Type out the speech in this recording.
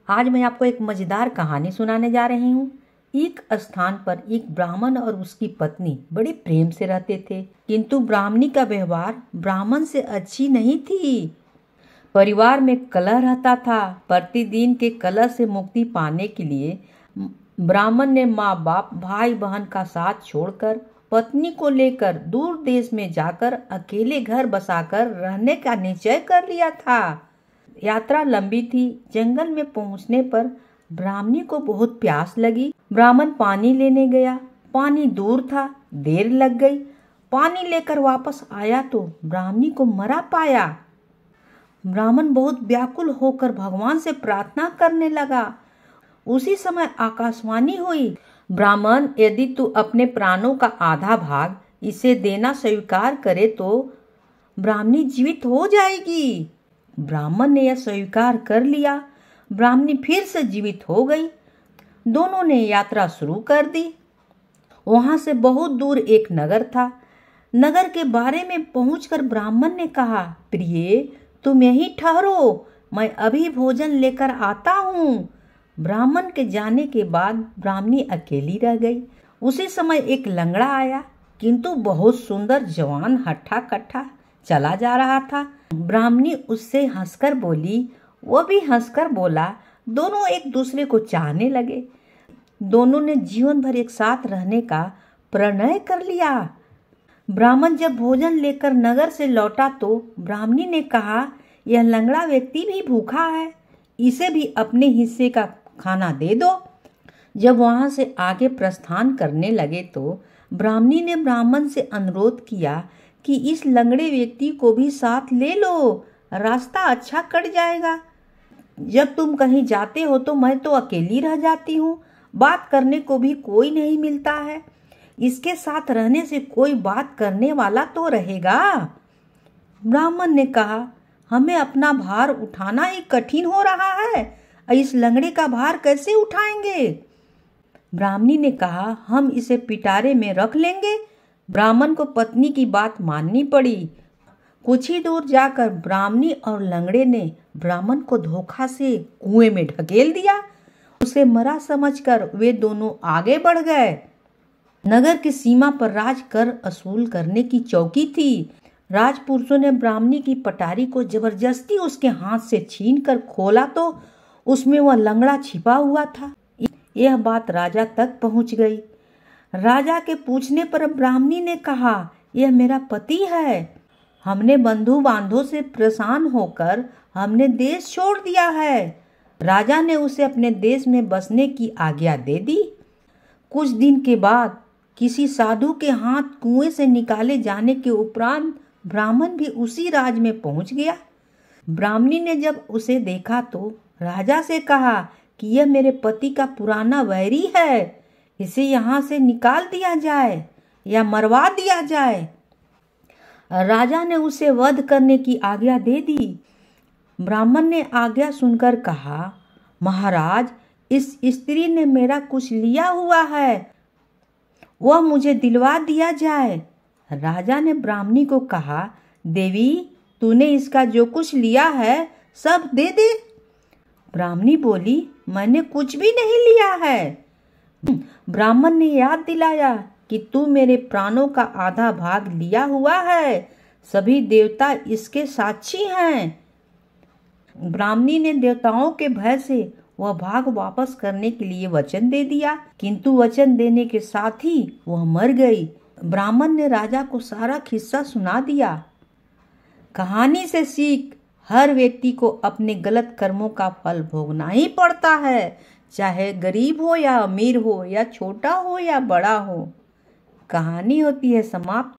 आज मैं आपको एक मजेदार कहानी सुनाने जा रही हूँ। एक स्थान पर एक ब्राह्मण और उसकी पत्नी बड़े प्रेम से रहते थे, किंतु ब्राह्मणी का व्यवहार ब्राह्मण से अच्छी नहीं थी। परिवार में कलह रहता था। प्रतिदिन के कलह से मुक्ति पाने के लिए ब्राह्मण ने माँ बाप भाई बहन का साथ छोड़कर पत्नी को लेकर दूर देश में जाकर अकेले घर बसाकर रहने का निश्चय कर लिया था। यात्रा लंबी थी। जंगल में पहुंचने पर ब्राह्मणी को बहुत प्यास लगी। ब्राह्मण पानी लेने गया। पानी दूर था, देर लग गई। पानी लेकर वापस आया तो ब्राह्मणी को मरा पाया। ब्राह्मण बहुत व्याकुल होकर भगवान से प्रार्थना करने लगा। उसी समय आकाशवाणी हुई, ब्राह्मण, यदि तू अपने प्राणों का आधा भाग इसे देना स्वीकार करे तो ब्राह्मणी जीवित हो जाएगी। ब्राह्मण ने यह स्वीकार कर लिया। ब्राह्मणी फिर से जीवित हो गई। दोनों ने यात्रा शुरू कर दी। वहां से बहुत दूर एक नगर था। नगर के बारे में पहुंचकर ब्राह्मण ने कहा, प्रिय, तुम यहीं ठहरो, मैं अभी भोजन लेकर आता हूँ। ब्राह्मण के जाने के बाद ब्राह्मणी अकेली रह गई। उसी समय एक लंगड़ा आया, किंतु बहुत सुंदर, जवान, हट्ठा कट्ठा चला जा रहा था। ब्राह्मणी उससे हंसकर बोली, वो भी हंसकर बोला। दोनों एक दूसरे को चाहने लगे। दोनों ने जीवन भर एक साथ रहने का प्रणय कर लिया। ब्राह्मण जब भोजन लेकर नगर से लौटा तो ब्राह्मणी ने कहा, यह लंगड़ा व्यक्ति भी भूखा है, इसे भी अपने हिस्से का खाना दे दो। जब वहां से आगे प्रस्थान करने लगे तो ब्राह्मणी ने ब्राह्मण से अनुरोध किया कि इस लंगड़े व्यक्ति को भी साथ ले लो, रास्ता अच्छा कट जाएगा। जब तुम कहीं जाते हो तो मैं तो अकेली रह जाती हूँ, बात करने को भी कोई नहीं मिलता है। इसके साथ रहने से कोई बात करने वाला तो रहेगा। ब्राह्मण ने कहा, हमें अपना भार उठाना ही कठिन हो रहा है, इस लंगड़े का भार कैसे उठाएंगे? ब्राह्मणी ने कहा, हम इसे पिटारे में रख लेंगे। ब्राह्मण को पत्नी की बात माननी पड़ी। कुछ ही दूर जाकर ब्राह्मणी और लंगड़े ने ब्राह्मण को धोखा से कुएं में ढकेल दिया। उसे मरा समझकर वे दोनों आगे बढ़ गए। नगर की सीमा पर राज कर वसूल करने की चौकी थी। राजपुरुषों ने ब्राह्मणी की पटारी को जबरदस्ती उसके हाथ से छीनकर खोला तो उसमें वह लंगड़ा छिपा हुआ था। यह बात राजा तक पहुंच गई। राजा के पूछने पर ब्राह्मणी ने कहा, यह मेरा पति है। हमने बंधु बांधों से परेशान होकर हमने देश छोड़ दिया है। राजा ने उसे अपने देश में बसने की आज्ञा दे दी। कुछ दिन के बाद किसी साधु के हाथ कुएं से निकाले जाने के उपरांत ब्राह्मण भी उसी राज में पहुंच गया। ब्राह्मणी ने जब उसे देखा तो राजा से कहा कि यह मेरे पति का पुराना वैरी है, इसे यहाँ से निकाल दिया जाए या मरवा दिया जाए। राजा ने उसे वध करने की आज्ञा दे दी। ब्राह्मण ने आज्ञा सुनकर कहा, महाराज, इस स्त्री ने मेरा कुछ लिया हुआ है, वह मुझे दिलवा दिया जाए। राजा ने ब्राह्मणी को कहा, देवी, तूने इसका जो कुछ लिया है सब दे दे। ब्राह्मणी बोली, मैंने कुछ भी नहीं लिया है। ब्राह्मण ने याद दिलाया कि तू मेरे प्राणों का आधा भाग लिया हुआ है, सभी देवता इसके साक्षी हैं। ब्राह्मणी ने देवताओं के भय से वह भाग वापस करने के लिए वचन दे दिया, किंतु वचन देने के साथ ही वह मर गई। ब्राह्मण ने राजा को सारा किस्सा सुना दिया। कहानी से सीख, हर व्यक्ति को अपने गलत कर्मों का फल भोगना ही पड़ता है, चाहे गरीब हो या अमीर हो, या छोटा हो या बड़ा हो। कहानी होती है समाप्त।